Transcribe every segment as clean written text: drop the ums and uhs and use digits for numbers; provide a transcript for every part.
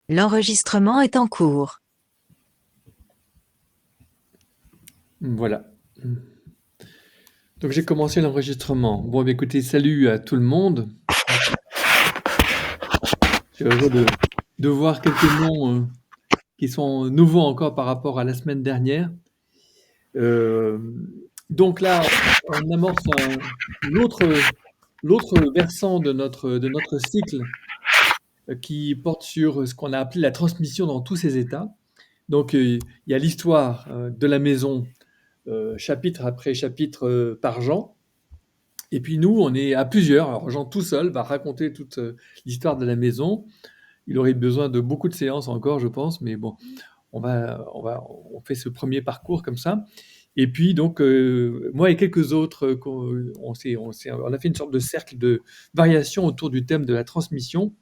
L'enregistrement est en cours. Voilà. Donc j'ai commencé l'enregistrement. Bon, eh bien, écoutez, salut à tout le monde. Je suis heureux de voir quelques noms qui sont nouveaux encore par rapport à la semaine dernière. Euh, donc là, on amorce l'autre versant de notre cycle qui porte sur ce qu'on a appelé la transmission dans tous ses états. Donc il y a l'histoire de la maison, chapitre après chapitre par Jean. Et puis nous, on est à plusieurs. Alors Jean tout seul va raconter toute l'histoire de la maison. Il aurait besoin de beaucoup de séances encore, je pense, mais bon, on fait ce premier parcours comme ça. Et puis donc moi et quelques autres, on a fait une sorte de cercle de variation autour du thème de la transmission.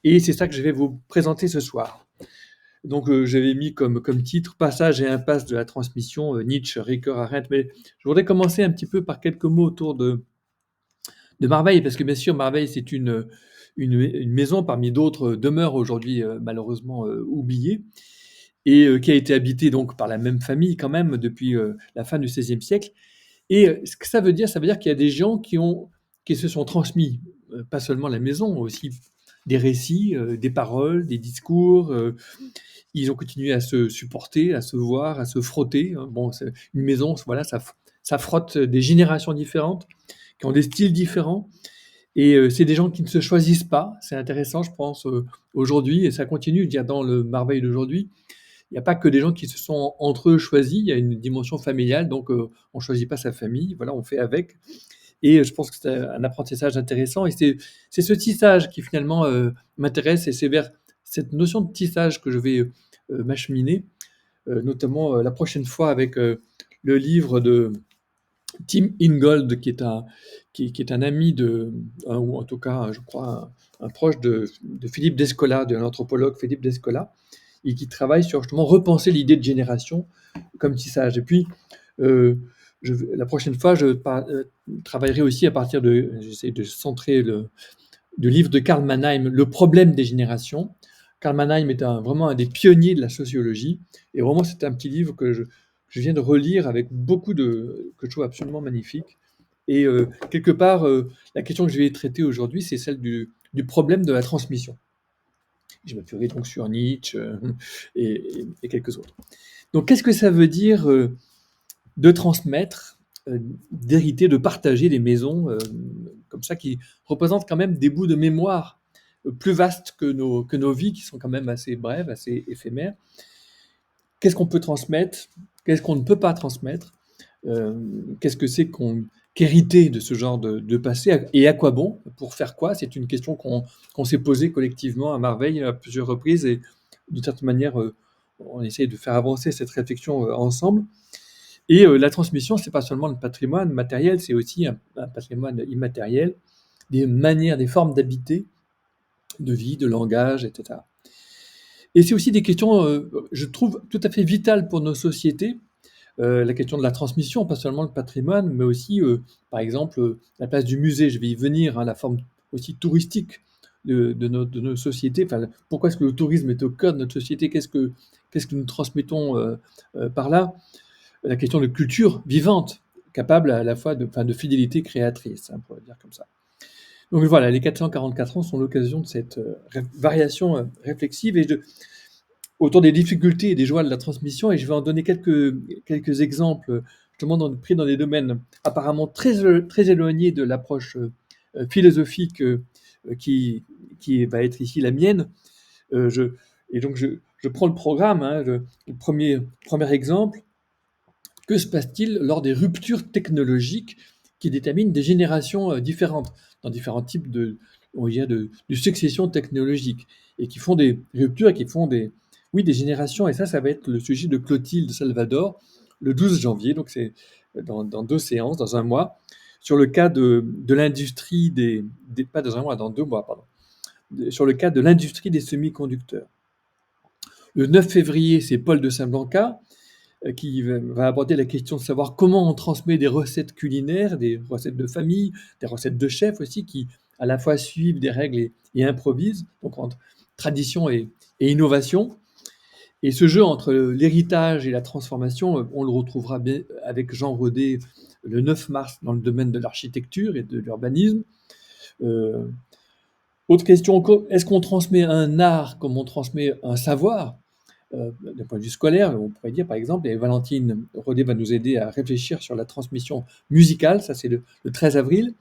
Et c'est ça que je vais vous présenter ce soir. Donc j'avais mis comme titre Passage et impasse de la transmission, Nietzsche, Ricoeur, Arendt. Mais je voudrais commencer un petit peu par quelques mots autour de Marveille, parce que bien sûr, Marveille, c'est une maison parmi d'autres demeures aujourd'hui malheureusement oubliées, et qui a été habitée donc par la même famille quand même depuis la fin du XVIe siècle. Et ce que ça veut dire qu'il y a des gens qui se sont transmis, pas seulement la maison, aussi des récits, des paroles, des discours. Ils ont continué à se supporter, à se voir, à se frotter, hein. Bon, c'est une maison, voilà, ça frotte des générations différentes, qui ont des styles différents. Et c'est des gens qui ne se choisissent pas. C'est intéressant, je pense, aujourd'hui, et ça continue. Je veux dire, dans le Marveille d'aujourd'hui, il n'y a pas que des gens qui se sont entre eux choisis. Il y a une dimension familiale, donc on ne choisit pas sa famille. Voilà, on fait avec. Et je pense que c'est un apprentissage intéressant. Et c'est ce tissage qui finalement m'intéresse. Et c'est vers cette notion de tissage que je vais m'acheminer, notamment la prochaine fois avec le livre de Tim Ingold, qui est un ami ou en tout cas, je crois, un proche de Philippe Descola, de l'anthropologue Philippe Descola, et qui travaille sur justement repenser l'idée de génération comme tissage. Et puis, euh, la prochaine fois, travaillerai aussi à partir j'essaie de centrer du livre de Karl Mannheim, Le problème des générations. Karl Mannheim est vraiment un des pionniers de la sociologie. Et vraiment, c'est un petit livre je viens de relire avec que je trouve absolument magnifique. Et quelque part, la question que je vais traiter aujourd'hui, c'est celle du problème de la transmission. Je m'appuierai donc sur Nietzsche et quelques autres. Donc, qu'est-ce que ça veut dire de transmettre, d'hériter, de partager des maisons comme ça qui représentent quand même des bouts de mémoire plus vastes que nos vies qui sont quand même assez brèves, assez éphémères. Qu'est-ce qu'on peut transmettre? Qu'est-ce qu'on ne peut pas transmettre? Qu'est-ce que c'est qu'hériter de ce genre de passé et à quoi bon? Pour faire quoi? C'est une question qu'on s'est posée collectivement à Marveille à plusieurs reprises et d'une certaine manière, on essaye de faire avancer cette réflexion ensemble. Et la transmission, c'est pas seulement le patrimoine matériel, c'est aussi un patrimoine immatériel, des manières, des formes d'habiter, de vie, de langage, etc. Et c'est aussi des questions, je trouve, tout à fait vitales pour nos sociétés. La question de la transmission, pas seulement le patrimoine, mais aussi, par exemple, la place du musée. Je vais y venir, hein, la forme aussi touristique de nos sociétés. Enfin, pourquoi est-ce que le tourisme est au cœur de notre société? Qu'est-ce que nous transmettons par là? La question de culture vivante, capable à la fois de fidélité créatrice, hein, on pourrait dire comme ça. Donc voilà, les 444 ans sont l'occasion de cette variation réflexive autour des difficultés et des joies de la transmission, et je vais en donner quelques exemples, justement pris dans des domaines apparemment très éloignés de l'approche philosophique qui va être ici la mienne. Euh, je, et donc je prends le programme, hein, le premier exemple. Que se passe-t-il lors des ruptures technologiques qui déterminent des générations différentes, dans différents types on dirait de succession technologique, et qui font des ruptures et qui font oui, des générations. Et ça va être le sujet de Clotilde Salvador, le 12 janvier, donc c'est dans deux séances, dans un mois, sur le cas de l'industrie pas dans un mois, dans 2 mois, pardon, sur le cas de l'industrie des semi-conducteurs. Le 9 février, c'est Paul de Saint-Blanca, qui va aborder la question de savoir comment on transmet des recettes culinaires, des recettes de famille, des recettes de chef aussi, qui à la fois suivent des règles et improvisent, donc entre tradition et innovation. Et ce jeu entre l'héritage et la transformation, on le retrouvera bien avec Jean Rodet le 9 mars dans le domaine de l'architecture et de l'urbanisme. Euh, Autre question, est-ce qu'on transmet un art comme on transmet un savoir d'un point de vue scolaire? On pourrait dire par exemple, et Valentine Rodet va nous aider à réfléchir sur la transmission musicale, ça c'est le 13 avril.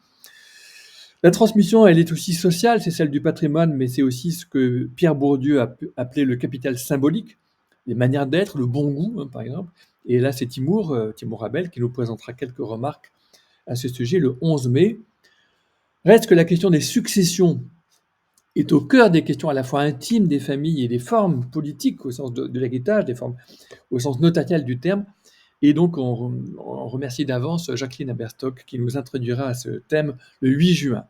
La transmission, elle est aussi sociale, c'est celle du patrimoine, mais c'est aussi ce que Pierre Bourdieu a appelé le capital symbolique, les manières d'être, le bon goût, hein, par exemple. Et là, c'est Timour Abel, qui nous présentera quelques remarques à ce sujet le 11 mai. Reste que la question des successions est au cœur des questions à la fois intimes des familles et des formes politiques au sens de l'héritage, des formes au sens notarial du terme. Et donc, on remercie d'avance Jacqueline Aberstock qui nous introduira à ce thème le 8 juin.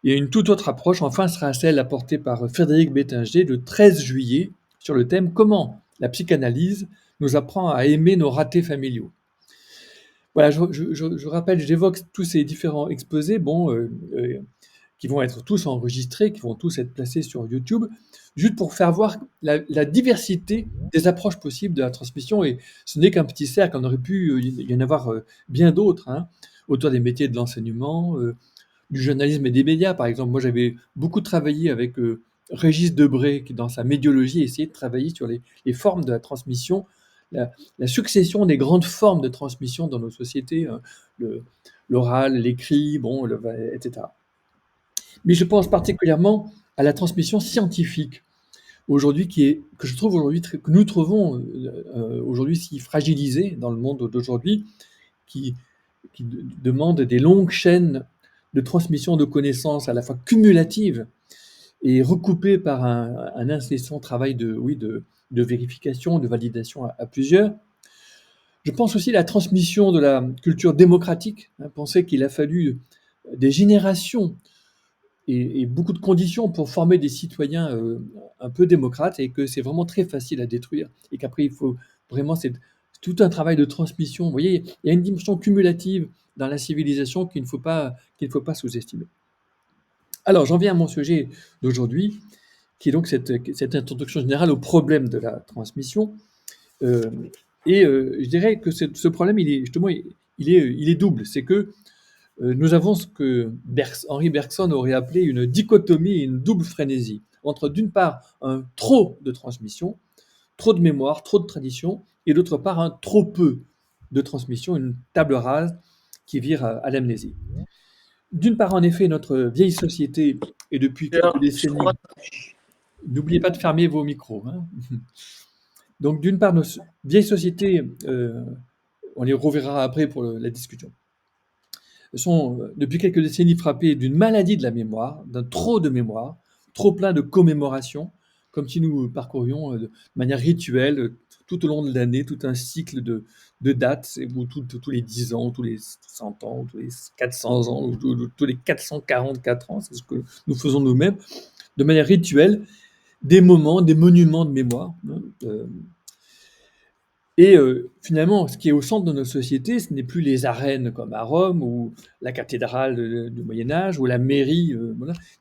Et une toute autre approche, enfin, sera celle apportée par Frédéric Bettinger le 13 juillet sur le thème « Comment la psychanalyse nous apprend à aimer nos ratés familiaux ». Voilà, je rappelle, j'évoque tous ces différents exposés, qui vont être tous enregistrés, qui vont tous être placés sur YouTube, juste pour faire voir la diversité des approches possibles de la transmission. Et ce n'est qu'un petit cercle, on aurait pu y en avoir bien d'autres, hein, autour des métiers de l'enseignement, du journalisme et des médias. Par exemple, moi j'avais beaucoup travaillé avec Régis Debray, qui dans sa médiologie essayait de travailler sur les formes de la transmission, la succession des grandes formes de transmission dans nos sociétés, l'oral, l'écrit, etc. Mais je pense particulièrement à la transmission scientifique, aujourd'hui que nous trouvons aujourd'hui si fragilisée dans le monde d'aujourd'hui, qui demande des longues chaînes de transmission de connaissances à la fois cumulatives et recoupées par un incessant travail de vérification, de validation à plusieurs. Je pense aussi à la transmission de la culture démocratique. Penser qu'il a fallu des générations et beaucoup de conditions pour former des citoyens un peu démocrates, et que c'est vraiment très facile à détruire, et qu'après il faut vraiment, c'est tout un travail de transmission. Vous voyez, il y a une dimension cumulative dans la civilisation qu'il ne faut pas sous-estimer. Alors j'en viens à mon sujet d'aujourd'hui, qui est donc cette introduction générale au problème de la transmission. Je dirais que ce problème, il est double. C'est que nous avons ce que Henri Bergson aurait appelé une dichotomie et une double frénésie, entre d'une part un trop de transmission, trop de mémoire, trop de tradition, et d'autre part un trop peu de transmission, une table rase qui vire à l'amnésie. D'une part, en effet, notre vieille société, et depuis quelques décennies, n'oubliez pas de fermer vos micros, hein. Donc d'une part, nos vieilles sociétés, on les reverra après pour la discussion, sont depuis quelques décennies frappées d'une maladie de la mémoire, d'un trop de mémoire, trop plein de commémorations, comme si nous parcourions de manière rituelle tout au long de l'année tout un cycle de dates, où tous les 10 ans, tous les 100 ans, tous les 400 ans, ou tous les 444 ans, c'est ce que nous faisons nous-mêmes, de manière rituelle, des moments, des monuments de mémoire. Finalement, ce qui est au centre de nos sociétés, ce n'est plus les arènes comme à Rome, ou la cathédrale du Moyen-Âge, ou la mairie,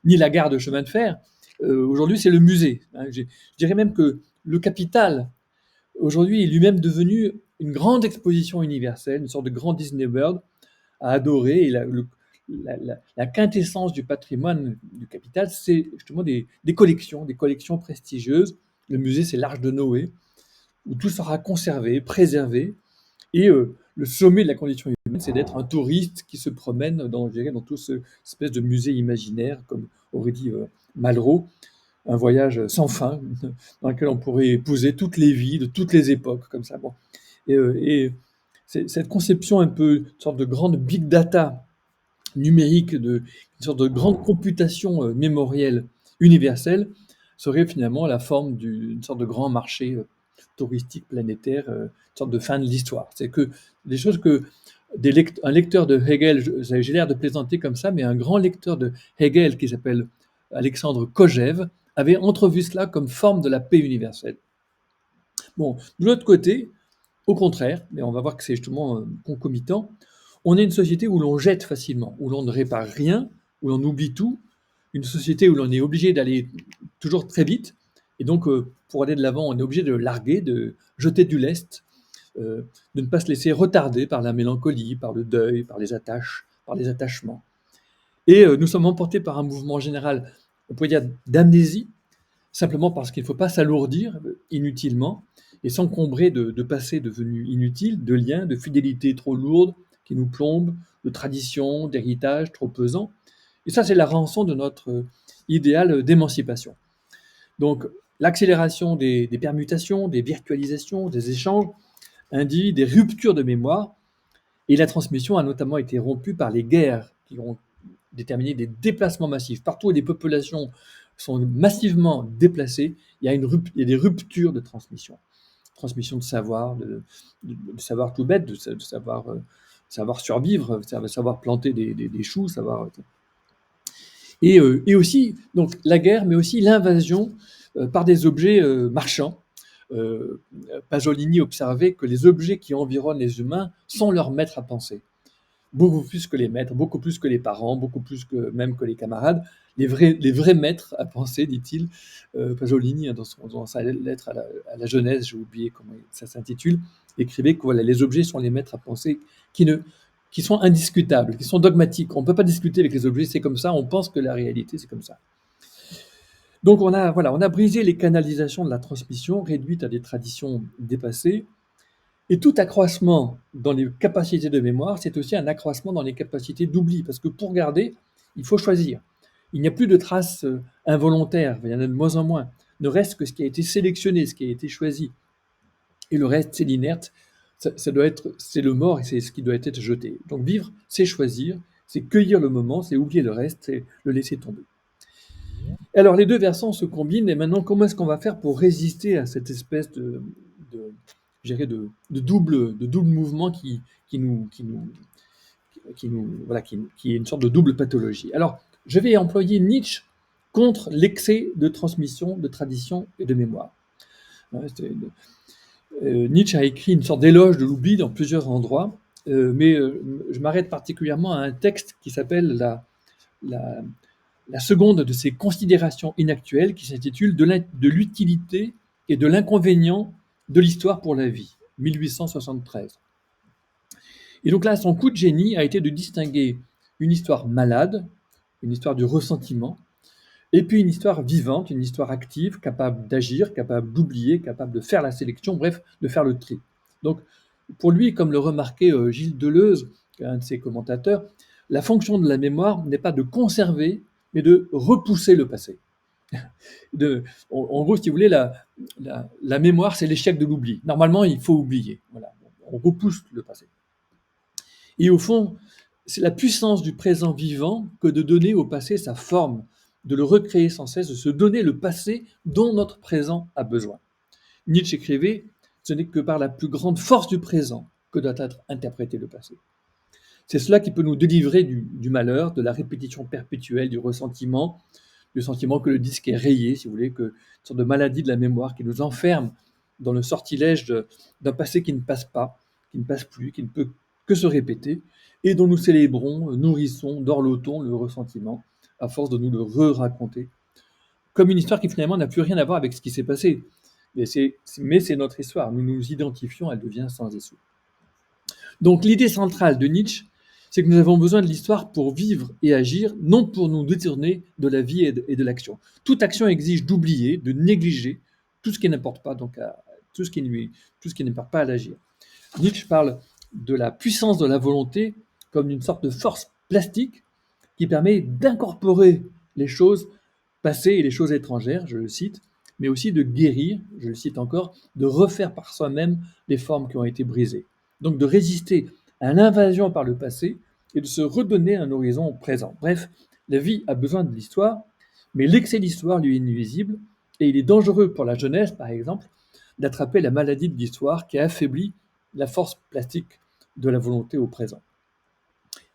ni la gare de chemin de fer. Aujourd'hui, c'est le musée, hein. Je dirais même que le Capitole, aujourd'hui, est lui-même devenu une grande exposition universelle, une sorte de grand Disney World à adorer. Et la quintessence du patrimoine du Capitole, c'est justement des collections prestigieuses. Le musée, c'est l'Arche de Noé, où tout sera conservé, préservé. Et le sommet de la condition humaine, c'est d'être un touriste qui se promène dans toute cette espèce de musée imaginaire, comme aurait dit Malraux, un voyage sans fin, dans lequel on pourrait épouser toutes les vies de toutes les époques, comme ça. Bon. Et cette conception un peu, une sorte de grande big data numérique, une sorte de grande computation mémorielle universelle, serait finalement la forme d'une sorte de grand marché touristique planétaire, une sorte de fin de l'histoire. C'est que des choses que un lecteur de Hegel, j'ai l'air de plaisanter comme ça, mais un grand lecteur de Hegel qui s'appelle Alexandre Kojève avait entrevu cela comme forme de la paix universelle. Bon, de l'autre côté, au contraire, mais on va voir que c'est justement concomitant, on est une société où l'on jette facilement, où l'on ne répare rien, où l'on oublie tout, une société où l'on est obligé d'aller toujours très vite, Et donc, pour aller de l'avant, on est obligé de larguer, de jeter du lest, de ne pas se laisser retarder par la mélancolie, par le deuil, par les attaches, par les attachements. Et nous sommes emportés par un mouvement général, on pourrait dire d'amnésie, simplement parce qu'il ne faut pas s'alourdir inutilement et s'encombrer de passés devenus inutiles, de liens, de fidélités trop lourdes qui nous plombent, de traditions, d'héritages trop pesants. Et ça, c'est la rançon de notre idéal d'émancipation. Donc, l'accélération des permutations, des virtualisations, des échanges induit des ruptures de mémoire, et la transmission a notamment été rompue par les guerres qui ont déterminé des déplacements massifs. Partout où les populations sont massivement déplacées, il y a des ruptures de transmission. Transmission de savoir, de savoir tout bête, de savoir survivre, de savoir planter des choux, savoir... Et aussi, donc, la guerre, mais aussi l'invasion par des objets marchands. Pasolini observait que les objets qui environnent les humains sont leurs maîtres à penser. Beaucoup plus que les maîtres, beaucoup plus que les parents, beaucoup plus que même que les camarades. Les vrais maîtres à penser, dit-il, Pasolini, dans sa lettre à la jeunesse, j'ai oublié comment ça s'intitule, écrivait que voilà, les objets sont les maîtres à penser qui sont indiscutables, qui sont dogmatiques. On ne peut pas discuter avec les objets, c'est comme ça, on pense que la réalité, c'est comme ça. Donc on a brisé les canalisations de la transmission, réduites à des traditions dépassées, et tout accroissement dans les capacités de mémoire, c'est aussi un accroissement dans les capacités d'oubli, parce que pour garder, il faut choisir. Il n'y a plus de traces involontaires, il y en a de moins en moins. Ne reste que ce qui a été sélectionné, ce qui a été choisi. Et le reste, c'est l'inerte, c'est le mort et c'est ce qui doit être jeté. Donc vivre, c'est choisir, c'est cueillir le moment, c'est oublier le reste, c'est le laisser tomber. Alors les deux versants se combinent, et maintenant comment est-ce qu'on va faire pour résister à cette espèce je dirais de double mouvement qui est une sorte de double pathologie. Alors je vais employer Nietzsche contre l'excès de transmission, de tradition et de mémoire. Nietzsche a écrit une sorte d'éloge de l'oubli dans plusieurs endroits, mais je m'arrête particulièrement à un texte qui s'appelle la seconde de ses considérations inactuelles, qui s'intitule De l'utilité et de l'inconvénient de l'histoire pour la vie, 1873. Et donc là, son coup de génie a été de distinguer une histoire malade, une histoire du ressentiment, et puis une histoire vivante, une histoire active, capable d'agir, capable d'oublier, capable de faire la sélection, bref, de faire le tri. Donc, pour lui, comme le remarquait Gilles Deleuze, un de ses commentateurs, la fonction de la mémoire n'est pas de conserver, mais de repousser le passé. En gros, si vous voulez, la mémoire, c'est l'échec de l'oubli. Normalement, il faut oublier. Voilà. On repousse le passé. Et au fond, c'est la puissance du présent vivant que de donner au passé sa forme, de le recréer sans cesse, de se donner le passé dont notre présent a besoin. Nietzsche écrivait « Ce n'est que par la plus grande force du présent que doit être interprété le passé ». C'est cela qui peut nous délivrer du malheur, de la répétition perpétuelle, du sentiment que le disque est rayé, si vous voulez, une sorte de maladie de la mémoire qui nous enferme dans le sortilège d'un passé qui ne passe pas, qui ne passe plus, qui ne peut que se répéter, et dont nous célébrons, nourrissons, dorlotons le ressentiment, à force de nous le re-raconter, comme une histoire qui finalement n'a plus rien à voir avec ce qui s'est passé. Mais c'est notre histoire, nous nous identifions, elle devient sans issue. Donc l'idée centrale de Nietzsche, c'est que nous avons besoin de l'histoire pour vivre et agir, non pour nous détourner de la vie et de l'action. Toute action exige d'oublier, de négliger tout ce qui n'importe pas, donc tout ce qui n'importe pas à l'agir. Nietzsche parle de la puissance de la volonté comme d'une sorte de force plastique qui permet d'incorporer les choses passées et les choses étrangères, je le cite, mais aussi de guérir, je le cite encore, de refaire par soi-même les formes qui ont été brisées. Donc de résister à l'invasion par le passé et de se redonner un horizon présent. Bref, la vie a besoin de l'histoire, mais l'excès d'histoire lui est nuisible, et il est dangereux pour la jeunesse, par exemple, d'attraper la maladie de l'histoire qui affaiblit la force plastique de la volonté au présent.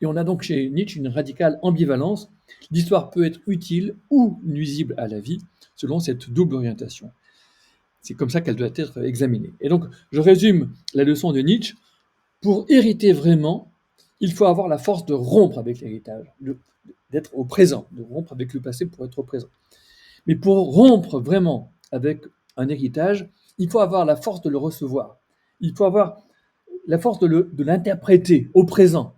Et on a donc chez Nietzsche une radicale ambivalence. L'histoire peut être utile ou nuisible à la vie, selon cette double orientation. C'est comme ça qu'elle doit être examinée. Et donc, je résume la leçon de Nietzsche. Pour hériter vraiment, il faut avoir la force de rompre avec l'héritage, d'être au présent, de rompre avec le passé pour être au présent. Mais pour rompre vraiment avec un héritage, il faut avoir la force de le recevoir. Il faut avoir la force de l'interpréter au présent.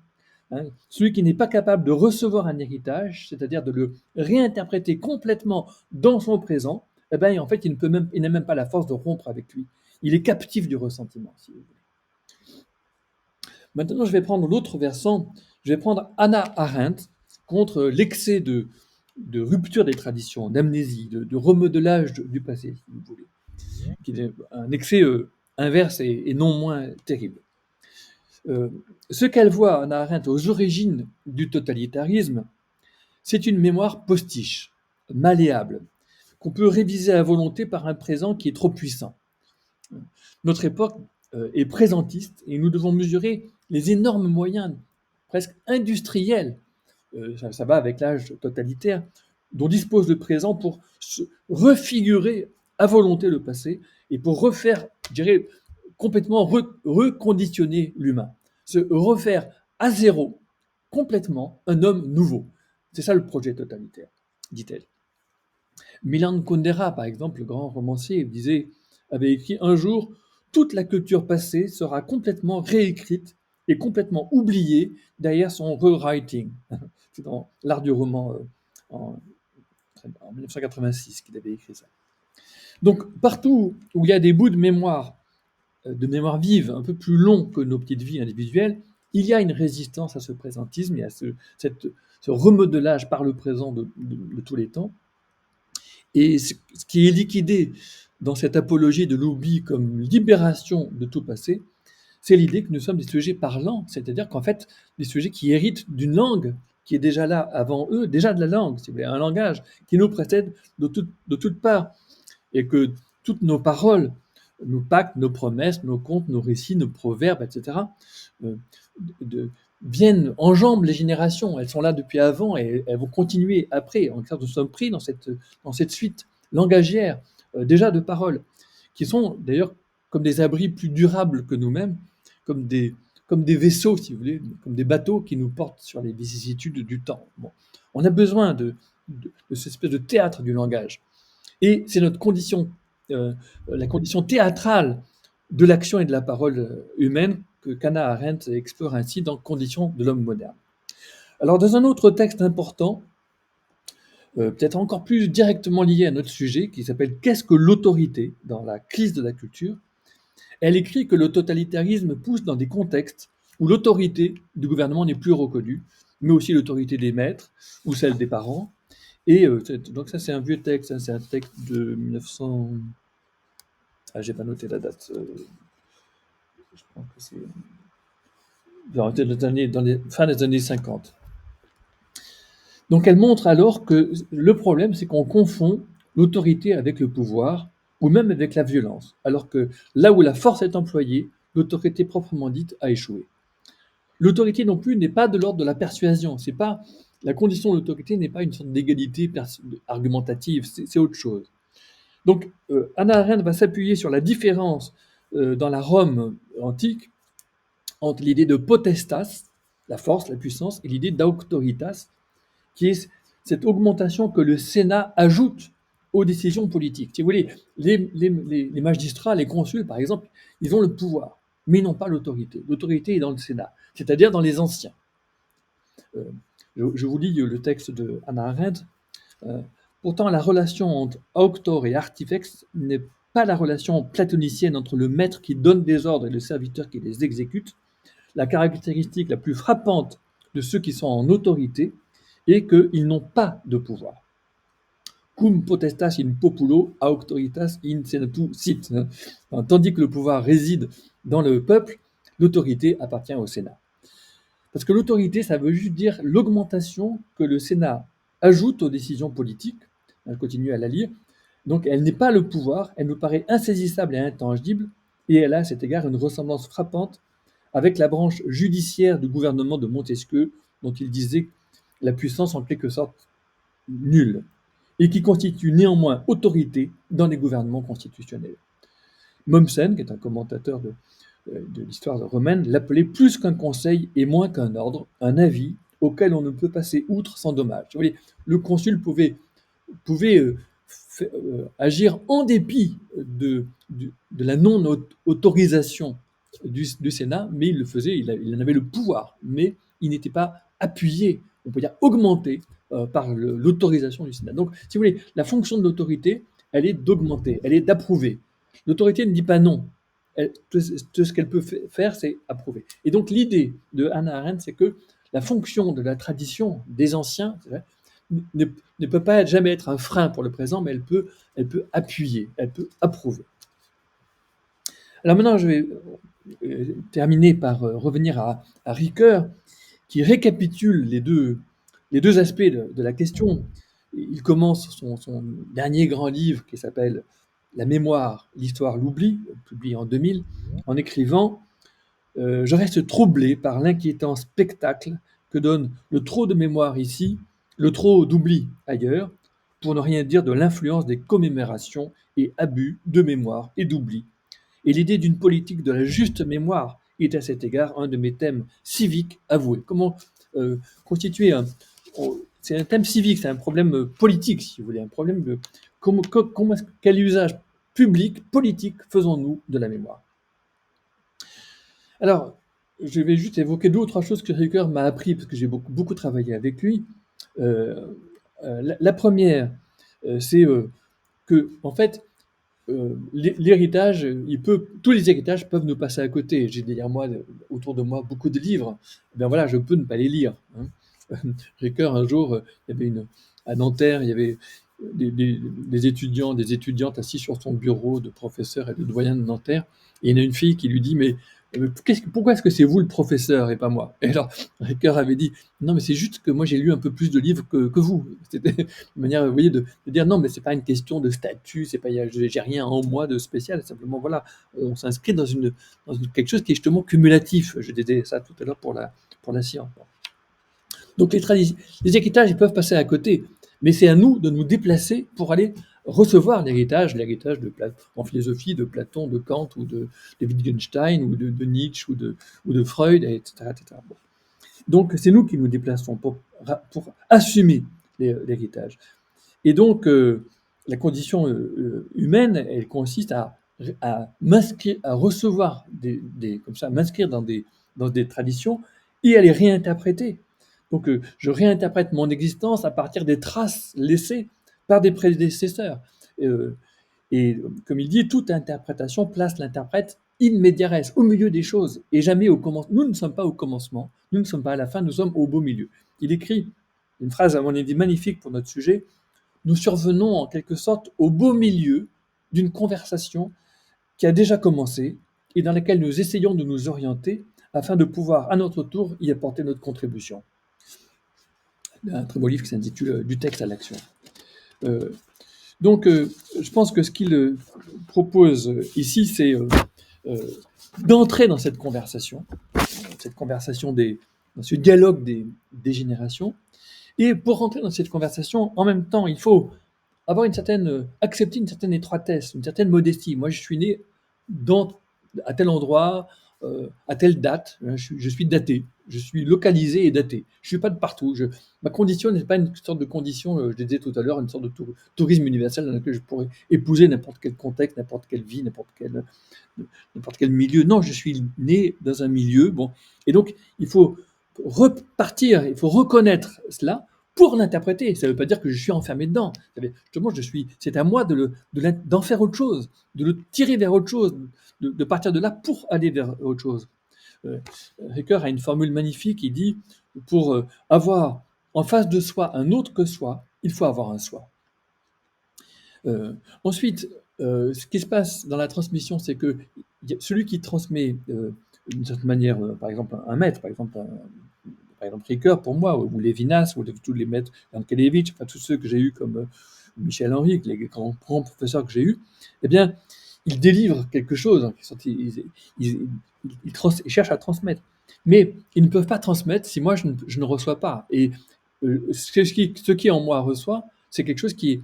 Hein. Celui qui n'est pas capable de recevoir un héritage, c'est-à-dire de le réinterpréter complètement dans son présent, eh ben, en fait, il n'a même pas la force de rompre avec lui. Il est captif du ressentiment, si vous voulez. Maintenant, je vais prendre l'autre versant. Je vais prendre Hannah Arendt contre l'excès de rupture des traditions, d'amnésie, de remodelage du passé, si vous voulez, qui est un excès inverse et non moins terrible. Ce qu'elle voit, Hannah Arendt, aux origines du totalitarisme, c'est une mémoire postiche, malléable, qu'on peut réviser à volonté par un présent qui est trop puissant. Notre époque est présentiste et nous devons mesurer les énormes moyens, presque industriels, ça va avec l'âge totalitaire, dont dispose le présent pour se refigurer à volonté le passé et pour refaire, je dirais, complètement reconditionner l'humain, se refaire à zéro, complètement, un homme nouveau. C'est ça le projet totalitaire, dit-elle. Milan Kundera, par exemple, le grand romancier, avait écrit un jour: toute la culture passée sera complètement réécrite et complètement oubliée derrière son rewriting. C'est dans L'Art du roman en 1986 qu'il avait écrit ça. Donc, partout où il y a des bouts de mémoire vive, un peu plus longs que nos petites vies individuelles, il y a une résistance à ce présentisme et à ce remodelage par le présent de tous les temps. Et ce qui est liquidé dans cette apologie de l'oubli comme libération de tout passé, c'est l'idée que nous sommes des sujets parlants, c'est-à-dire qu'en fait, des sujets qui héritent d'une langue qui est déjà là avant eux, déjà de la langue, si vous voulez, un langage qui nous précède de toutes parts, et que toutes nos paroles, nos pactes, nos promesses, nos contes, nos récits, nos proverbes, etc., enjambent les générations. Elles sont là depuis avant et elles vont continuer après. En fait, nous sommes pris dans cette suite langagière, déjà de paroles, qui sont d'ailleurs comme des abris plus durables que nous-mêmes, comme des vaisseaux, si vous voulez, comme des bateaux qui nous portent sur les vicissitudes du temps. Bon. On a besoin de cette espèce de théâtre du langage. Et c'est notre condition, la condition théâtrale de l'action et de la parole humaine que Hannah Arendt explore ainsi dans Conditions de l'homme moderne. Alors, dans un autre texte important, peut-être encore plus directement lié à notre sujet, qui s'appelle Qu'est-ce que l'autorité dans la crise de la culture, elle écrit que le totalitarisme pousse dans des contextes où l'autorité du gouvernement n'est plus reconnue, mais aussi l'autorité des maîtres ou celle des parents. Et donc ça, c'est un vieux texte, hein, c'est un texte de 1900... Ah, j'ai pas noté la date. Je pense que c'est dans les fin des années 50. Donc elle montre alors que le problème, c'est qu'on confond l'autorité avec le pouvoir, ou même avec la violence, alors que là où la force est employée, l'autorité proprement dite a échoué. L'autorité non plus n'est pas de l'ordre de la persuasion. C'est pas la condition de l'autorité n'est pas une sorte d'égalité argumentative, c'est autre chose. Donc Hannah Arendt va s'appuyer sur la différence dans la Rome antique entre l'idée de potestas, la force, la puissance, et l'idée d'auctoritas, qui est cette augmentation que le Sénat ajoute aux décisions politiques. Si vous voulez, les magistrats, les consuls, par exemple, ils ont le pouvoir, mais ils n'ont pas l'autorité. L'autorité est dans le Sénat, c'est-à-dire dans les anciens. Je vous lis le texte de Hannah Arendt. Pourtant, la relation entre auctor et artifex n'est pas la relation platonicienne entre le maître qui donne des ordres et le serviteur qui les exécute. La caractéristique la plus frappante de ceux qui sont en autorité est qu'ils n'ont pas de pouvoir. Cum potestas in populo, auctoritas in senatu sit. Tandis que le pouvoir réside dans le peuple, l'autorité appartient au Sénat. Parce que l'autorité, ça veut juste dire l'augmentation que le Sénat ajoute aux décisions politiques. Je continue à la lire. Donc, elle n'est pas le pouvoir, elle nous paraît insaisissable et intangible, et elle a à cet égard une ressemblance frappante avec la branche judiciaire du gouvernement de Montesquieu, dont il disait la puissance en quelque sorte nulle, et qui constitue néanmoins autorité dans les gouvernements constitutionnels. Mommsen, qui est un commentateur de l'histoire romaine, l'appelait plus qu'un conseil et moins qu'un ordre, un avis auquel on ne peut passer outre sans dommage. Vous voyez, le consul pouvait agir en dépit de la non-autorisation du Sénat, mais il le faisait, il en avait le pouvoir, mais il n'était pas appuyé, on peut dire augmenté, par l'autorisation du Sénat. Donc, si vous voulez, la fonction de l'autorité, elle est d'augmenter, elle est d'approuver. L'autorité ne dit pas non. Tout ce qu'elle peut faire, c'est approuver. Et donc, l'idée de Hannah Arendt, c'est que la fonction de la tradition des anciens ne, ne peut pas jamais être un frein pour le présent, mais elle peut appuyer, elle peut approuver. Alors maintenant, je vais terminer par revenir à Ricoeur, qui récapitule les deux aspects de la question. Il commence son dernier grand livre qui s'appelle La mémoire, l'histoire, l'oubli, publié en 2000, en écrivant Je reste troublé par l'inquiétant spectacle que donne le trop de mémoire ici, le trop d'oubli ailleurs, pour ne rien dire de l'influence des commémorations et abus de mémoire et d'oubli. Et l'idée d'une politique de la juste mémoire est à cet égard un de mes thèmes civiques avoués. Comment constituer un... C'est un thème civique, c'est un problème politique, si vous voulez, un problème de quel usage public, politique faisons-nous de la mémoire. Alors, je vais juste évoquer deux ou trois choses que Ricoeur m'a appris, parce que j'ai beaucoup travaillé avec lui. La première, c'est que, en fait, l'héritage, tous les héritages peuvent nous passer à côté. J'ai derrière moi, autour de moi, beaucoup de livres. Ben voilà, je peux ne pas les lire. Hein. Ricoeur, un jour, il y avait à Nanterre, il y avait des étudiants, des étudiantes assis sur son bureau de professeur et de doyen de Nanterre. Et il y en a une fille qui lui dit, mais pourquoi est-ce que c'est vous le professeur et pas moi? Et alors, Ricoeur avait dit, non, mais c'est juste que moi j'ai lu un peu plus de livres que vous. C'était une manière, vous voyez, de dire non, mais c'est pas une question de statut, c'est pas, j'ai rien en moi de spécial, simplement voilà, on s'inscrit dans quelque chose qui est justement cumulatif. Je disais ça tout à l'heure pour la science. Donc les héritages, ils peuvent passer à côté, mais c'est à nous de nous déplacer pour aller recevoir l'héritage en philosophie de Platon, de Kant ou de Wittgenstein ou de Nietzsche ou de Freud, etc. etc. Bon. Donc c'est nous qui nous déplaçons pour assumer l'héritage. Et donc la condition humaine, elle consiste à m'inscrire, à recevoir comme ça, m'inscrire dans des traditions et à les réinterpréter. Donc je réinterprète mon existence à partir des traces laissées par des prédécesseurs. Et comme il dit, toute interprétation place l'interprète in media res, au milieu des choses, et jamais au commencement. Nous ne sommes pas au commencement, nous ne sommes pas à la fin, nous sommes au beau milieu. Il écrit une phrase, à mon avis, magnifique pour notre sujet. Nous survenons en quelque sorte au beau milieu d'une conversation qui a déjà commencé et dans laquelle nous essayons de nous orienter afin de pouvoir, à notre tour, y apporter notre contribution. Un très beau livre qui s'intitule Du texte à l'action. Donc, je pense que ce qu'il propose ici, c'est d'entrer dans cette conversation dans ce dialogue des générations. Et pour rentrer dans cette conversation, en même temps, il faut avoir accepter une certaine étroitesse, une certaine modestie. Moi, je suis né à tel endroit, à telle date, je suis daté, je suis localisé et daté. Je suis pas de partout. Ma condition n'est pas une sorte de condition, je le disais tout à l'heure, une sorte de tourisme universel dans lequel je pourrais épouser n'importe quel contexte, n'importe quelle vie, n'importe quel milieu. Non, je suis né dans un milieu. Bon, et donc il faut repartir, il faut reconnaître cela pour l'interpréter. Ça ne veut pas dire que je suis enfermé dedans. Justement, c'est à moi d'en faire autre chose, de le tirer vers autre chose, de partir de là pour aller vers autre chose. Ricoeur a une formule magnifique, il dit, pour avoir en face de soi un autre que soi, il faut avoir un soi. Ensuite, ce qui se passe dans la transmission, c'est que celui qui transmet d'une certaine manière, par exemple un maître, par exemple Ricoeur pour moi, ou Lévinas, ou tous les maîtres, Yankelevitch, enfin tous ceux que j'ai eus comme Michel Henry, les grands professeurs que j'ai eus, eh bien, ils délivrent quelque chose, ils cherchent à transmettre. Mais ils ne peuvent pas transmettre si moi je ne reçois pas. Et ce qui en moi reçoit, c'est quelque chose qui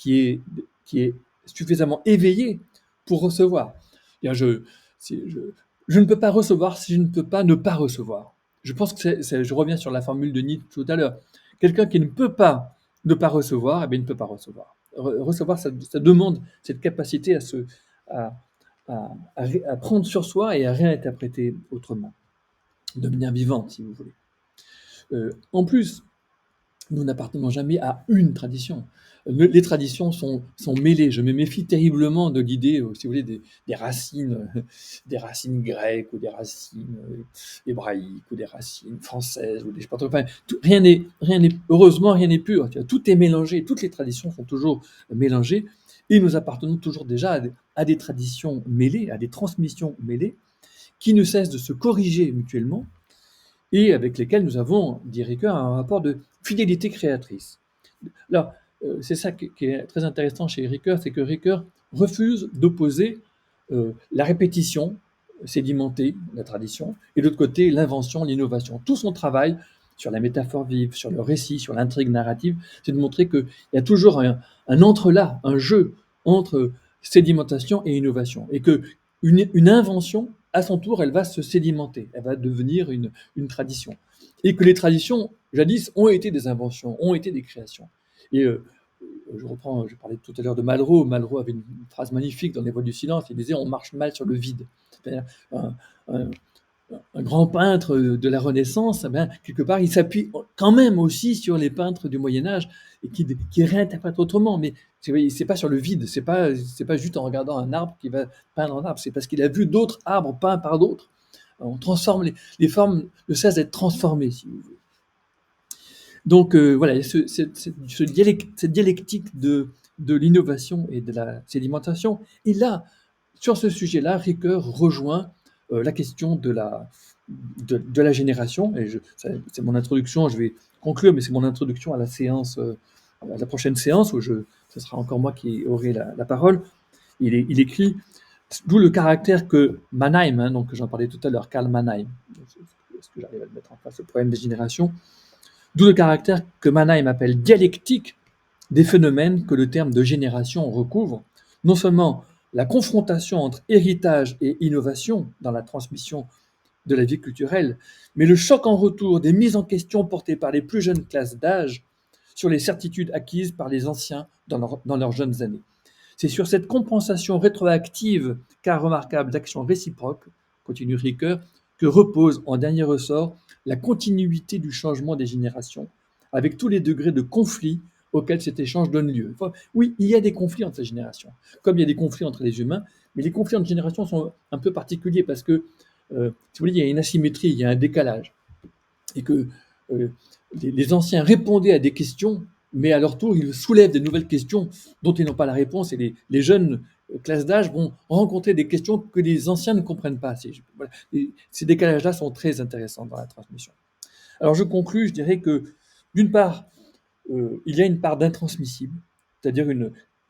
est suffisamment éveillé pour recevoir. Je ne peux pas recevoir si je ne peux pas ne pas recevoir. Je pense que je reviens sur la formule de Nietzsche tout à l'heure. Quelqu'un qui ne peut pas ne pas recevoir, eh bien, il ne peut pas recevoir. recevoir, ça demande cette capacité à, à prendre sur soi et à réinterpréter autrement, de manière vivante, si vous voulez. En plus, nous n'appartenons jamais à une tradition. Les traditions sont mêlées. Je me méfie terriblement de l'idée, si vous voulez, des racines grecques ou des racines hébraïques ou des racines françaises ou des, je sais pas trop. Enfin, heureusement, rien n'est pur. Tout est mélangé. Toutes les traditions sont toujours mélangées et nous appartenons toujours déjà à des traditions mêlées, à des transmissions mêlées qui ne cessent de se corriger mutuellement et avec lesquels nous avons, dit Ricoeur, un rapport de fidélité créatrice. Alors, c'est ça qui est très intéressant chez Ricoeur, c'est que Ricoeur refuse d'opposer la répétition sédimentée, la tradition, et de l'autre côté, l'invention, l'innovation. Tout son travail sur la métaphore vive, sur le récit, sur l'intrigue narrative, c'est de montrer qu'il y a toujours un entrelac, un jeu entre sédimentation et innovation, et que une invention, à son tour, elle va se sédimenter, elle va devenir une tradition. Et que les traditions, jadis, ont été des inventions, ont été des créations. Et je parlais tout à l'heure de Malraux. Malraux avait une phrase magnifique dans Les Voix du silence. Il disait: on marche mal sur le vide. C'est-à-dire, un, un- un grand peintre de la Renaissance, eh bien, quelque part, il s'appuie quand même aussi sur les peintres du Moyen Âge et qui réinterprètent autrement. Mais c'est pas sur le vide. C'est pas juste en regardant un arbre qu'il va peindre un arbre. C'est parce qu'il a vu d'autres arbres peints par d'autres. On transforme les formes, ne cessent d'être transformées, si vous voulez. Donc voilà, cette dialectique de l'innovation et de la sédimentation. Et là, sur ce sujet-là, Ricoeur rejoint la question de la génération. Et c'est mon introduction, je vais conclure, mais c'est mon introduction à la séance, à la prochaine séance, où ce sera encore moi qui aurai la parole. Il écrit: d'où le caractère que Mannheim, hein, donc j'en parlais tout à l'heure, Karl Mannheim, est-ce que j'arrive à le mettre en face, le problème des générations, d'où le caractère que Mannheim appelle dialectique des phénomènes que le terme de génération recouvre, non seulement la confrontation entre héritage et innovation dans la transmission de la vie culturelle, mais le choc en retour des mises en question portées par les plus jeunes classes d'âge sur les certitudes acquises par les anciens dans leurs jeunes années. C'est sur cette compensation rétroactive car remarquable d'actions réciproques, continue Ricoeur, que repose en dernier ressort la continuité du changement des générations, avec tous les degrés de conflit auxquels cet échange donne lieu. Enfin, oui, il y a des conflits entre les générations, comme il y a des conflits entre les humains, mais les conflits entre générations sont un peu particuliers parce que, si vous voulez, il y a une asymétrie, il y a un décalage, et que euh, les anciens répondaient à des questions, mais à leur tour, ils soulèvent des nouvelles questions dont ils n'ont pas la réponse, et les jeunes classes d'âge vont rencontrer des questions que les anciens ne comprennent pas. Voilà. Ces décalages-là sont très intéressants dans la transmission. Alors je conclus, je dirais que d'une part, il y a une part d'intransmissible, c'est-à-dire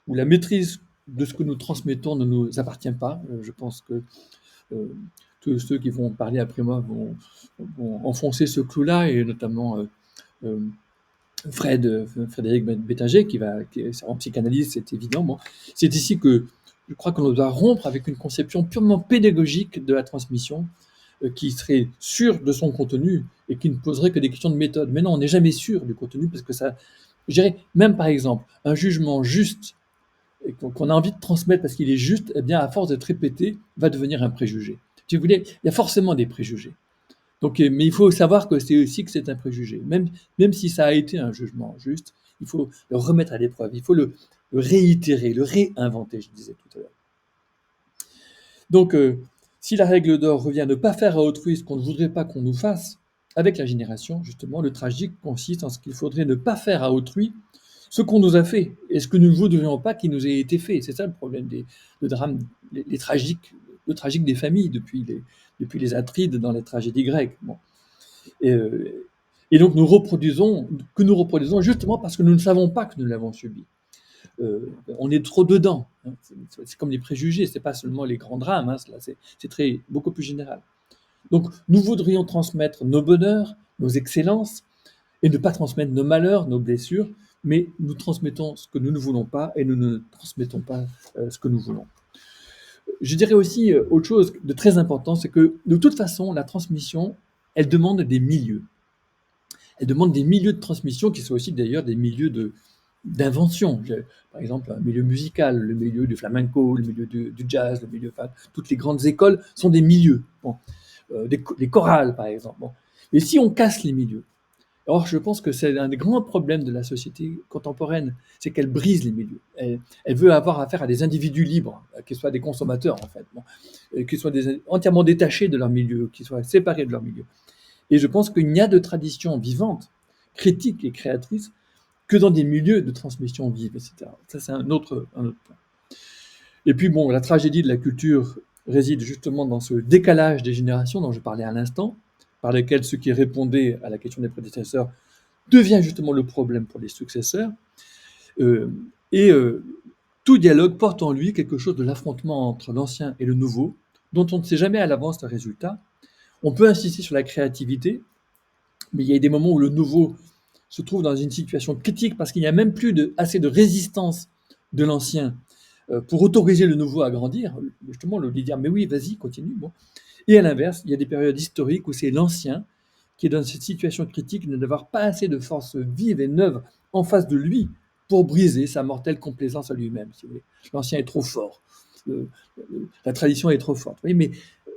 où la maîtrise de ce que nous transmettons ne nous appartient pas. Je pense que euh, tous ceux qui vont parler après moi vont enfoncer ce clou-là, et notamment euh, Frédéric Bettinger, qui est en psychanalyse, c'est évident. Bon, c'est ici que je crois qu'on doit rompre avec une conception purement pédagogique de la transmission, qui serait sûr de son contenu et qui ne poserait que des questions de méthode. Mais non, on n'est jamais sûr du contenu parce que ça, je dirais, même par exemple, un jugement juste et qu'on a envie de transmettre parce qu'il est juste, eh bien, à force d'être répété, va devenir un préjugé. Si vous voulez, il y a forcément des préjugés. Donc, mais il faut savoir que c'est aussi que c'est un préjugé. Même si ça a été un jugement juste, il faut le remettre à l'épreuve, il faut le réitérer, le réinventer, je disais tout à l'heure. Donc, si la règle d'or revient à ne pas faire à autrui ce qu'on ne voudrait pas qu'on nous fasse, avec la génération, justement, le tragique consiste en ce qu'il faudrait ne pas faire à autrui ce qu'on nous a fait et ce que nous ne voudrions pas qu'il nous ait été fait. C'est ça le problème le drame, les tragiques, le tragique des familles depuis les Atrides dans les tragédies grecques. Bon. Et, et donc nous reproduisons justement parce que nous ne savons pas que nous l'avons subi. On est trop dedans. Hein. C'est comme les préjugés, c'est pas seulement les grands drames, hein, c'est beaucoup plus général. Donc nous voudrions transmettre nos bonheurs, nos excellences, et ne pas transmettre nos malheurs, nos blessures, mais nous transmettons ce que nous ne voulons pas et nous ne transmettons pas ce que nous voulons. Je dirais aussi autre chose de très important, c'est que de toute façon, la transmission, elle demande des milieux. Elle demande des milieux de transmission qui sont aussi d'ailleurs des milieux d'invention. Par exemple, un milieu musical, le milieu du flamenco, le milieu du jazz, le milieu, enfin, toutes les grandes écoles sont des milieux. Bon. Les chorales, par exemple. Bon. Mais si on casse les milieux, or je pense que c'est un des grands problèmes de la société contemporaine, c'est qu'elle brise les milieux. Elle veut avoir affaire à des individus libres, qu'ils soient des consommateurs en fait, bon, qu'ils soient entièrement détachés de leur milieu, qu'ils soient séparés de leur milieu. Et je pense qu'il n'y a de tradition vivante, critique et créatrice que dans des milieux de transmission vive, etc. Ça, c'est un autre point. Et puis, bon, la tragédie de la culture réside justement dans ce décalage des générations dont je parlais à l'instant, par lequel ce qui répondait à la question des prédécesseurs devient justement le problème pour les successeurs. Euh, et tout dialogue porte en lui quelque chose de l'affrontement entre l'ancien et le nouveau, dont on ne sait jamais à l'avance le résultat. On peut insister sur la créativité, mais il y a des moments où le nouveau se trouve dans une situation critique parce qu'il n'y a même plus assez de résistance de l'ancien pour autoriser le nouveau à grandir, justement lui dire mais oui, vas-y, continue. Bon. Et à l'inverse, il y a des périodes historiques où c'est l'ancien qui est dans cette situation critique de n'avoir pas assez de force vive et neuve en face de lui pour briser sa mortelle complaisance à lui-même, si vous voulez. L'ancien est trop fort, la tradition est trop forte. Oui, mais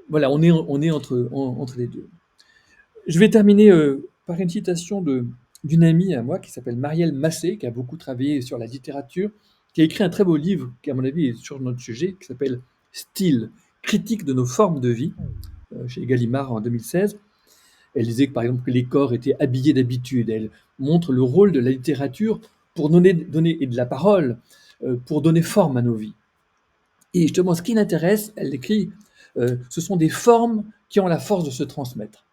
voilà, on est entre les deux. Je vais terminer par une citation d'une amie à moi qui s'appelle Marielle Massé, qui a beaucoup travaillé sur la littérature, qui a écrit un très beau livre qui, à mon avis, est sur notre sujet, qui s'appelle Style, critique de nos formes de vie, chez Gallimard en 2016. Elle disait que, par exemple, que les corps étaient habillés d'habitude. Elle montre le rôle de la littérature pour donner et de la parole pour donner forme à nos vies. Et justement, ce qui l'intéresse, elle écrit, ce sont des formes qui ont la force de se transmettre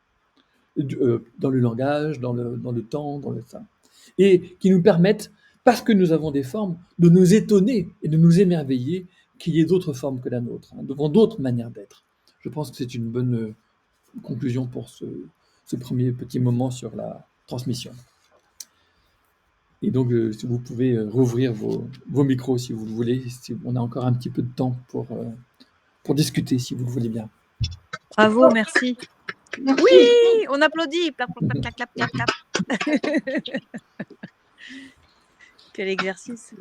dans le langage, dans le temps, dans le temps, et qui nous permettent, parce que nous avons des formes, de nous étonner et de nous émerveiller qu'il y ait d'autres formes que la nôtre, devant d'autres manières d'être. Je pense que c'est une bonne conclusion pour ce premier petit moment sur la transmission. Et donc, si vous pouvez rouvrir vos micros si vous le voulez, si on a encore un petit peu de temps pour discuter, si vous le voulez bien. Bravo, merci. Merci. Oui, on applaudit. Clap, clap, clap, clap, clap, clap. Quel exercice.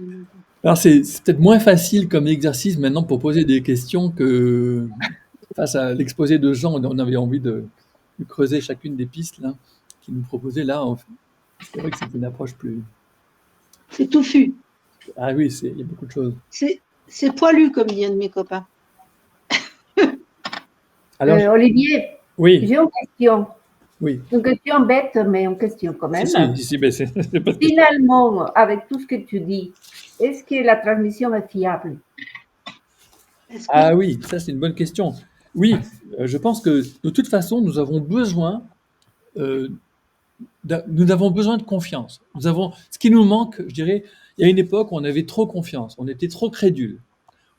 Alors, c'est peut-être moins facile comme exercice maintenant pour poser des questions que face à l'exposé de Jean, on avait envie de creuser chacune des pistes là, qu'il nous proposait. Là, c'est vrai que c'est une approche plus... C'est touffu. Ah oui, il y a beaucoup de choses. C'est poilu, comme dit un de mes copains. Alors, Olivier, oui, j'ai une question. oui. Une question bête, mais une question quand même. Si, ben, c'est pas... Finalement, avec tout ce que tu dis, est-ce que la transmission est fiable? Ah oui, ça c'est une bonne question. Oui, je pense que de toute façon, nous avons besoin de confiance. Ce qui nous manque, je dirais, il y a une époque où on avait trop confiance, on était trop crédule.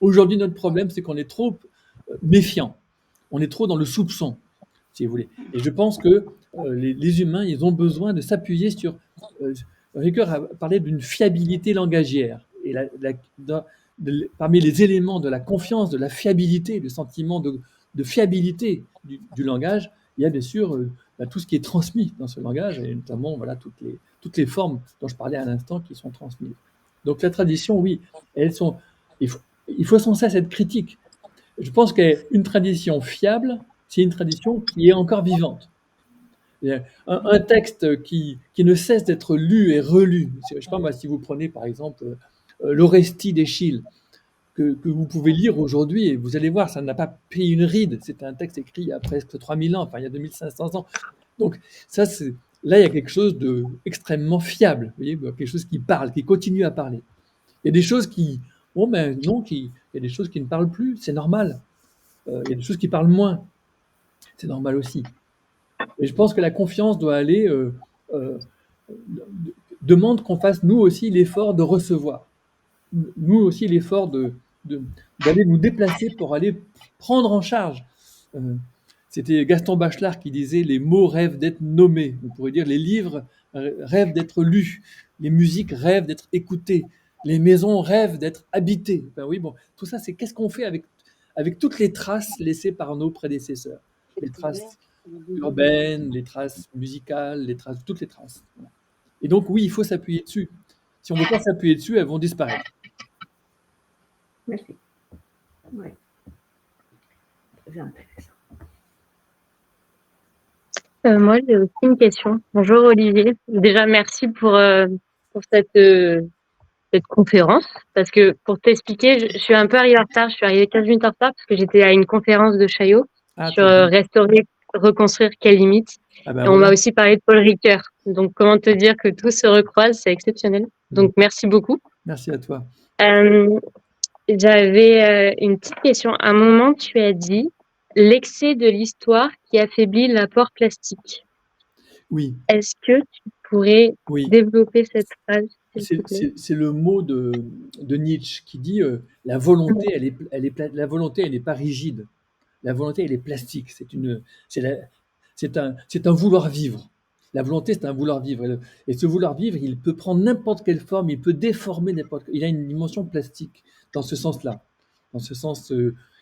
Aujourd'hui, notre problème, c'est qu'on est trop méfiant, on est trop dans le soupçon, si vous voulez. Et je pense que les humains, ils ont besoin de s'appuyer sur... Ricoeur a parlé d'une fiabilité langagière. Et parmi les éléments de la confiance, de la fiabilité, le sentiment de fiabilité du langage, il y a bien sûr tout ce qui est transmis dans ce langage, et notamment voilà, toutes les formes dont je parlais à l'instant qui sont transmises. Donc la tradition, oui, il faut sans cesse être critique. Je pense qu'une tradition fiable, c'est une tradition qui est encore vivante. Un texte qui ne cesse d'être lu et relu. Je ne sais pas moi, si vous prenez par exemple l'Orestie d'Eschyle, que vous pouvez lire aujourd'hui, et vous allez voir, ça n'a pas pris une ride. C'est un texte écrit il y a presque 3000 ans, enfin il y a 2500 ans. Donc là, il y a quelque chose d'extrêmement fiable, vous voyez, quelque chose qui parle, qui continue à parler. Il y a des choses il y a des choses qui ne parlent plus, c'est normal. Il y a des choses qui parlent moins, c'est normal aussi. Et je pense que la confiance doit aller, demande qu'on fasse nous aussi l'effort de recevoir, nous aussi l'effort d'aller nous déplacer pour aller prendre en charge. C'était Gaston Bachelard qui disait les mots rêvent d'être nommés. On pourrait dire les livres rêvent d'être lus, les musiques rêvent d'être écoutées, les maisons rêvent d'être habitées. Ben oui, bon, tout ça, c'est qu'est-ce qu'on fait avec toutes les traces laissées par nos prédécesseurs, les traces urbaines, les traces musicales, toutes les traces. Et donc oui, il faut s'appuyer dessus. Si on ne veut pas s'appuyer dessus, elles vont disparaître. Merci. Oui. Très intéressant. Moi, j'ai aussi une question. Bonjour Olivier. Déjà, merci pour cette conférence. Parce que pour t'expliquer, je suis un peu arrivée en retard. Je suis arrivée 15 minutes en retard parce que j'étais à une conférence de Chaillot Ah, sur très bien. restaurer, reconstruire, quelles limites. Ah ben Et on m'a voilà. aussi parlé de Paul Ricoeur. Donc, comment te dire que tout se recroise, c'est exceptionnel. Donc, merci beaucoup. Merci à toi. J'avais une petite question. À un moment, tu as dit l'excès de l'histoire qui affaiblit l'apport plastique. Oui, Est-ce que tu pourrais oui. développer cette phrase, s'il te plaît? C'est le mot de Nietzsche qui dit la volonté, la volonté, elle n'est pas rigide. La volonté, elle est plastique. C'est un vouloir vivre. La volonté, c'est un vouloir vivre. Et ce vouloir vivre, il peut prendre n'importe quelle forme, il peut déformer n'importe. Il a une dimension plastique dans ce sens-là, dans ce sens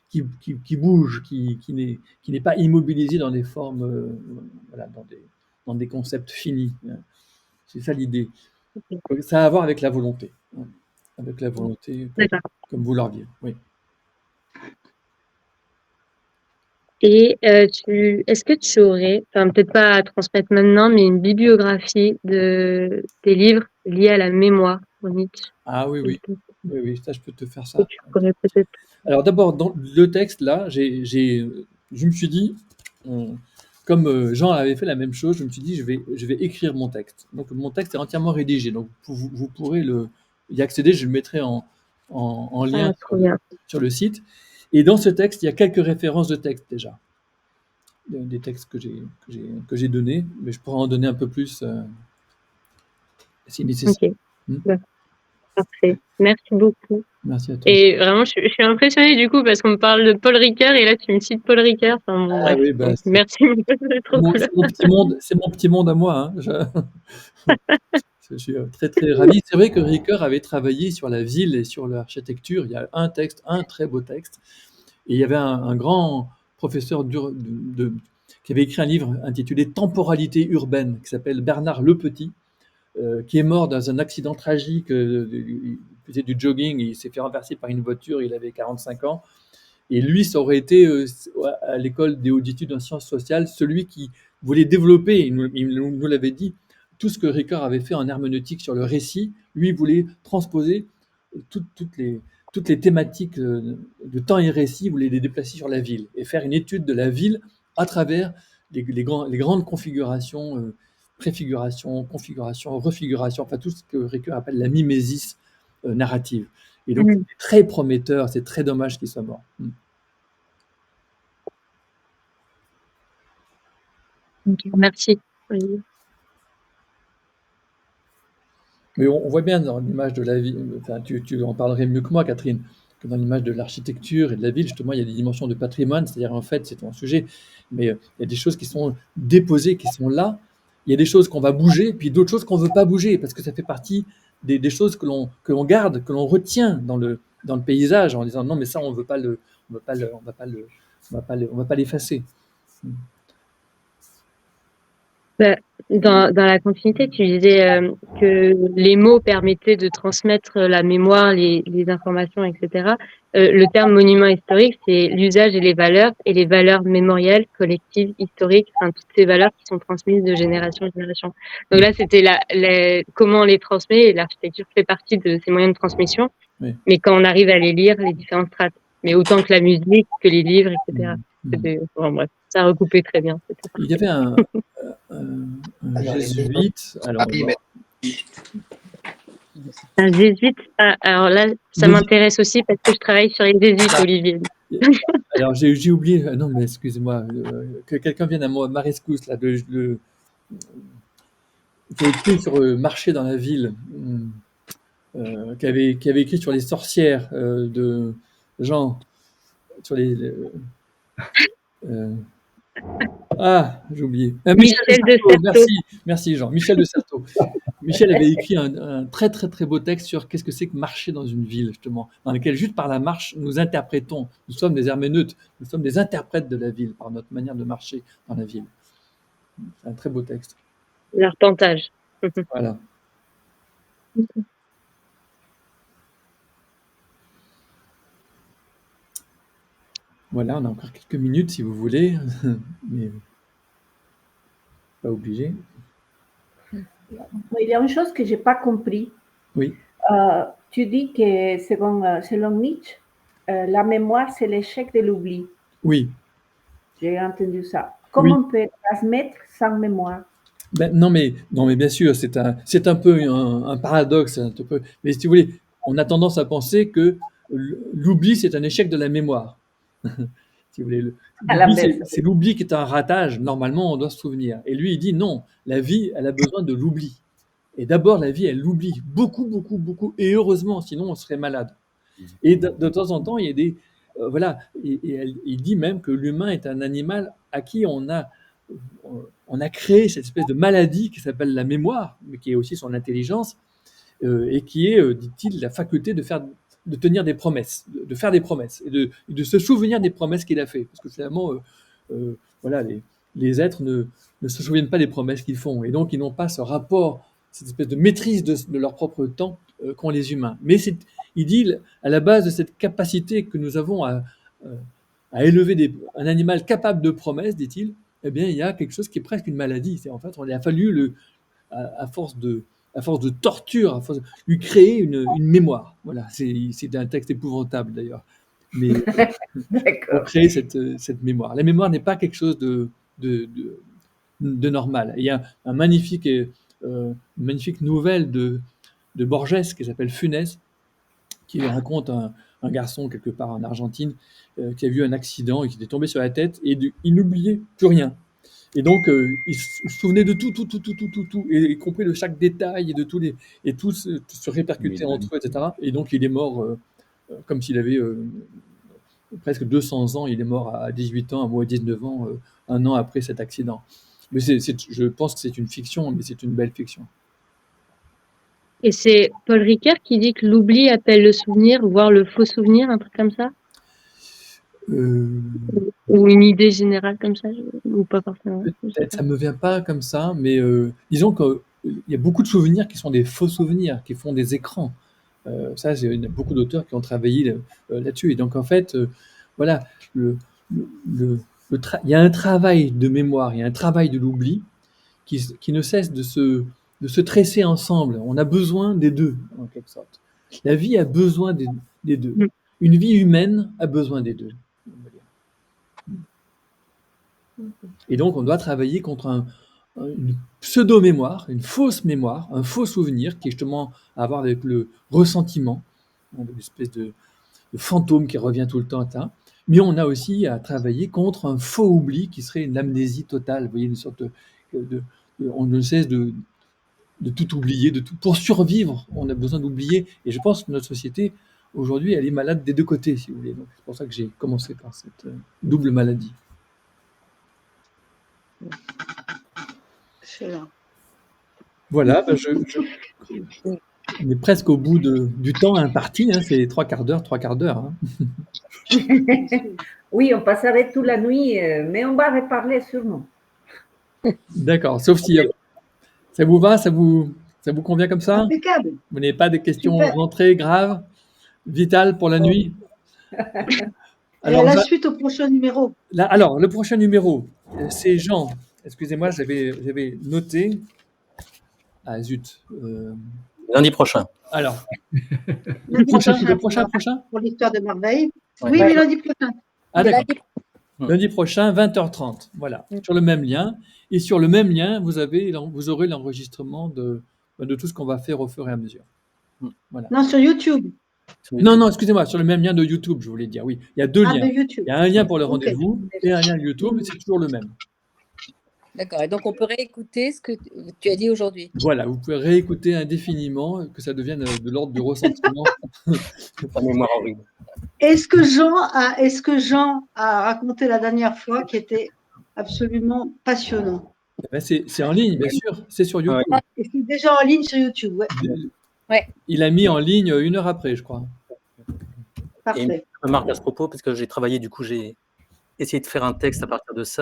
qui bouge, qui n'est pas immobilisé dans des formes, voilà, dans des concepts finis. C'est ça l'idée. Donc, ça a à voir avec la volonté. Avec la volonté D'accord. comme vouloir vivre. Oui. Et est-ce que tu aurais, enfin peut-être pas à transmettre maintenant, mais une bibliographie des livres liés à la mémoire pour Nietzsche? Ah oui, oui. Que Oui, oui, ça, je peux te faire ça. tu pourrais peut-être. Alors d'abord, dans le texte, là, je me suis dit, comme Jean avait fait la même chose, je me suis dit, je vais écrire mon texte. Donc mon texte est entièrement rédigé, donc vous pourrez y accéder, je le mettrai en lien Ah, trop bien. sur le site. Et dans ce texte, il y a quelques références de texte déjà, des textes que j'ai donnés, mais je pourrais en donner un peu plus si nécessaire. Ok. Parfait. Merci beaucoup. Merci à toi. Et vraiment, je suis impressionnée du coup parce qu'on me parle de Paul Ricoeur et là tu me cites Paul Ricoeur. Enfin, bon, Ah bref. oui, bah, Donc, merci, c'est trop cool. c'est mon petit monde à moi. Hein. Je suis très très ravi. C'est vrai que Ricoeur avait travaillé sur la ville et sur l'architecture. Il y a un texte, un très beau texte. Et il y avait un grand professeur qui avait écrit un livre intitulé Temporalité urbaine, qui s'appelle Bernard Lepetit, qui est mort dans un accident tragique. Il faisait du jogging, il s'est fait renverser par une voiture, il avait 45 ans. Et lui, ça aurait été, à l'école des hautes études en sciences sociales, celui qui voulait développer, il nous l'avait dit, tout ce que Ricoeur avait fait en herméneutique sur le récit. Lui, il voulait transposer toutes les thématiques de temps et récit, il voulait les déplacer sur la ville et faire une étude de la ville à travers les grandes configurations, préfiguration, configuration, refiguration, enfin tout ce que Ricoeur appelle la mimésis narrative. Et donc, c'est très prometteur, c'est très dommage qu'il soit mort. Ok, merci. Olivier. Mais on voit bien dans l'image de la ville, enfin, tu en parlerais mieux que moi, Catherine, que dans l'image de l'architecture et de la ville, justement, il y a des dimensions de patrimoine, c'est-à-dire, en fait, c'est ton sujet, mais il y a des choses qui sont déposées, qui sont là, il y a des choses qu'on va bouger, puis d'autres choses qu'on ne veut pas bouger, parce que ça fait partie des choses que l'on garde, que l'on retient dans le paysage, en disant non, mais ça, on ne va pas l'effacer. Bah, dans la continuité, tu disais que les mots permettaient de transmettre la mémoire, les informations, etc. Le terme monument historique, c'est l'usage et les valeurs mémorielles, collectives, historiques, enfin toutes ces valeurs qui sont transmises de génération en génération. Donc là, c'était comment on les transmet, et l'architecture fait partie de ces moyens de transmission, Oui. mais quand on arrive à les lire, les différentes strates, mais autant que la musique, que les livres, etc. Bon, bref, ça recoupait très bien. Il y avait un jésuite. Alors, un jésuite. Ah, alors là, ça m'intéresse aussi parce que je travaille sur les jésuites, Olivier. Alors j'ai oublié. Non, mais excusez-moi. Que quelqu'un vienne à ma rescousse là. J'ai écrit sur marcher dans la ville, qui avait écrit sur les sorcières de Jean, sur j'ai oublié. Michel de Certeau. Merci Jean. Michel de Certeau. Michel avait écrit un très très très beau texte sur qu'est-ce que c'est que marcher dans une ville, justement, dans lequel juste par la marche, nous interprétons. Nous sommes des herméneutes, nous sommes des interprètes de la ville par notre manière de marcher dans la ville. C'est un très beau texte. L'arpentage. Voilà. Voilà, on a encore quelques minutes si vous voulez, mais pas obligé. Il y a une chose que je n'ai pas compris. Oui. Tu dis que selon Nietzsche, la mémoire, c'est l'échec de l'oubli. Oui. J'ai entendu ça. Comment on peut transmettre sans mémoire? Non, mais bien sûr, c'est un peu un paradoxe. Mais si vous voulez, on a tendance à penser que l'oubli, c'est un échec de la mémoire. Si vous voulez, l'oubli, c'est l'oubli qui est un ratage. Normalement, on doit se souvenir. Et lui, il dit non, la vie, elle a besoin de l'oubli. Et d'abord, la vie, elle l'oublie beaucoup, beaucoup, beaucoup. Et heureusement, sinon, on serait malade. Et de temps en temps, il y a des... voilà, il dit même que l'humain est un animal à qui on a créé cette espèce de maladie qui s'appelle la mémoire, mais qui est aussi son intelligence, et qui est, dit-il, la faculté de tenir des promesses, de faire des promesses, et de se souvenir des promesses qu'il a fait. Parce que finalement, voilà, les êtres ne se souviennent pas des promesses qu'ils font, et donc ils n'ont pas ce rapport, cette espèce de maîtrise de leur propre temps qu'ont les humains. Mais il dit, à la base de cette capacité que nous avons à élever un animal capable de promesses, dit-il, eh bien, il y a quelque chose qui est presque une maladie. En fait, il a fallu, à force de torture, à force de lui créer une mémoire. Voilà, c'est un texte épouvantable d'ailleurs. Mais pour créer cette mémoire. La mémoire n'est pas quelque chose de normal. Il y a une magnifique nouvelle de Borges qui s'appelle Funès, qui raconte un garçon quelque part en Argentine qui a vu un accident et qui était tombé sur la tête et il n'oubliait plus rien. Et donc, il se souvenait de tout, et y compris de chaque détail et tout se répercutait entre eux, etc. Et donc, il est mort comme s'il avait presque 200 ans. Il est mort à 18 ans, à moi à 19 ans, un an après cet accident. Mais je pense que c'est une fiction, mais c'est une belle fiction. Et c'est Paul Ricoeur qui dit que l'oubli appelle le souvenir, voire le faux souvenir, un truc comme ça? Ou une idée générale comme ça, ou pas forcément? Peut-être, ça me vient pas comme ça, mais disons qu'il y a beaucoup de souvenirs qui sont des faux souvenirs, qui font des écrans. Ça, il y a beaucoup d'auteurs qui ont travaillé là-dessus. Et donc, en fait, voilà, il y a un travail de mémoire, il y a un travail de l'oubli qui ne cesse de se tresser ensemble. On a besoin des deux, en quelque sorte. La vie a besoin des deux. Une vie humaine a besoin des deux. Et donc, on doit travailler contre une pseudo-mémoire, une fausse mémoire, un faux souvenir qui est justement à avoir avec le ressentiment, une espèce de fantôme qui revient tout le temps. Mais on a aussi à travailler contre un faux oubli qui serait une amnésie totale. Vous voyez, une sorte on ne cesse de tout oublier, pour survivre, on a besoin d'oublier. Et je pense que notre société, aujourd'hui, elle est malade des deux côtés, si vous voulez. Donc, c'est pour ça que j'ai commencé par cette double maladie. Excellent. Voilà, on est presque au bout du temps imparti, c'est 3 quarts d'heure. Oui, on passerait toute la nuit, mais on va reparler sûrement. D'accord, sauf si ça vous va, ça vous convient comme ça? Impeccable. Vous n'avez pas de questions Super. rentrées graves, vitales pour la nuit? Alors, la suite au prochain numéro. Alors, le prochain numéro, c'est Jean. Excusez-moi, j'avais noté. Ah zut. Lundi prochain. Alors, le prochain pour l'histoire de merveille. Ouais. Oui, mais lundi prochain. Ah d'accord. Lundi prochain, 20h30. Voilà, sur le même lien. Et sur le même lien, vous aurez l'enregistrement de tout ce qu'on va faire au fur et à mesure. Voilà. Non, sur YouTube. Non, excusez-moi, sur le même lien de YouTube, je voulais dire. Oui, il y a deux liens. De YouTube. Il y a un lien pour le rendez-vous et un lien YouTube, c'est toujours le même. D'accord, et donc on peut réécouter ce que tu as dit aujourd'hui. Voilà, vous pouvez réécouter indéfiniment, que ça devienne de l'ordre du ressentiment. La mémoire horrible. Est-ce que Jean a raconté la dernière fois qui était absolument passionnant? C'est en ligne, bien sûr, c'est sur YouTube. Ouais. Et c'est déjà en ligne sur YouTube, Ouais. Il a mis en ligne 1 heure après, je crois. Parfait. Et une remarque à ce propos, parce que j'ai travaillé, du coup, j'ai essayé de faire un texte à partir de ça.